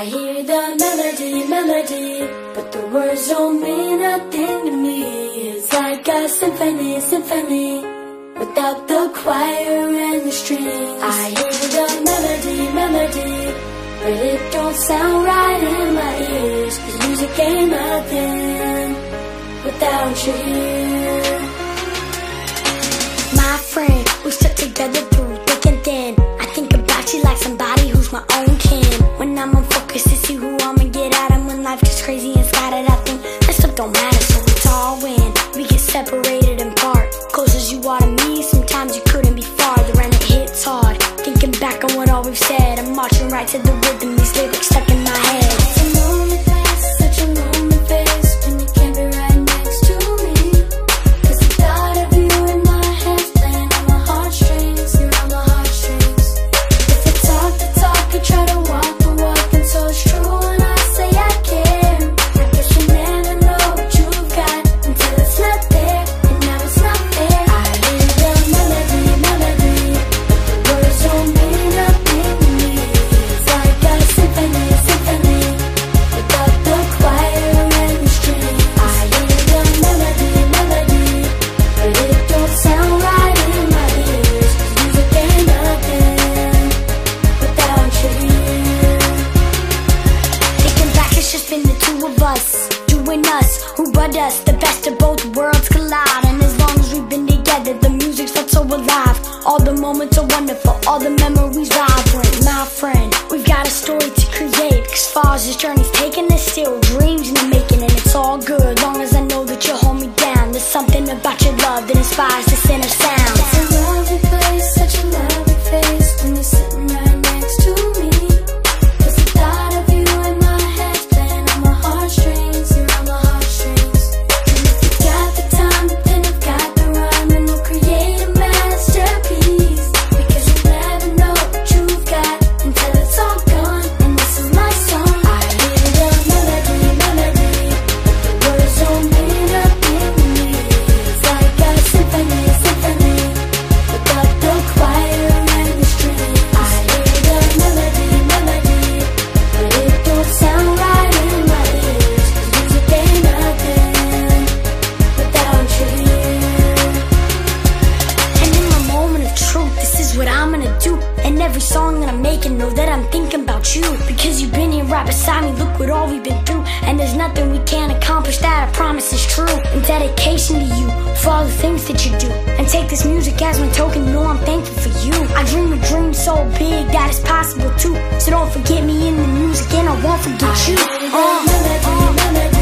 hear the melody, but the words don't mean nothing to me. It's like a symphony, without the choir and the strings. I hear the melody, but it don't sound right in my ears. 'Cause music ain't nothing without you here. My friend, we stuck together through thick and thin. I think about you like somebody who's my own kin. When I'm unfocused to see who I'ma get at, and when life gets crazy and scattered, I think that stuff don't matter, so it's all when we get separated in part. Close as you are to me, sometimes you couldn't be farther, and it hits hard. Thinking back on what all we've said, I'm marching right to the rhythm, these lyrics stuck in my head. It's a lonely place, such a lonely face, when you can't be right next to me. 'Cause the thought of you in my head's playing on my heartstrings, you're on my heartstrings. If you talk the talk, you try to walk the walk, and so it's true when I say I care. I guess you never know what you've got until it's not there, and now it's not there. I hear the melody, but the words don't mean nothing to me. It's like a symphony, without the choir and the strings. I hear the melody, but it don't sound right in my ears. 'Cause music ain't nothing without you here. Thinking back, it's just been the two of us, doing us, who but us. The best of both worlds collide, and as long as we've been together, the music's felt so alive. All the moments are wonderful, all the memories vibrant. My friend, we've got a story to create. 'Cause far as this journey's taken, there's still dreams in the making, and it's all good, long as I know that you hold me down. There's something about your love that inspires this inner sound. It's a lovely place, such a lovely face, when you're sitting right next to me. 'Cause the thought of you in my head's playing on my heartstrings, you're on my heartstrings. And if you got the time, then I've got the rhyme, and we'll create a masterpiece. Because you never know what you've got until it's all gone, and this is my song. I hear the melody, but the words don't mean nothing to me. It's like a symphony, without the choir and the strings. I hear the melody, but it don't sound right in my ears. 'Cause music ain't nothing without you here. And in my moment of truth, this is what I'm gonna do. And every song that I'm making, know that I'm thinking about you. Because you've been here right beside me, look what all we've been through. And there's nothing we can't accomplish, that I promise is true. In dedication to you, for all the things that you do. And take this music as my token, know I'm thankful for you. I dream a dream so big that it's possible too. So don't forget me in the music, and I won't forget you. Melody.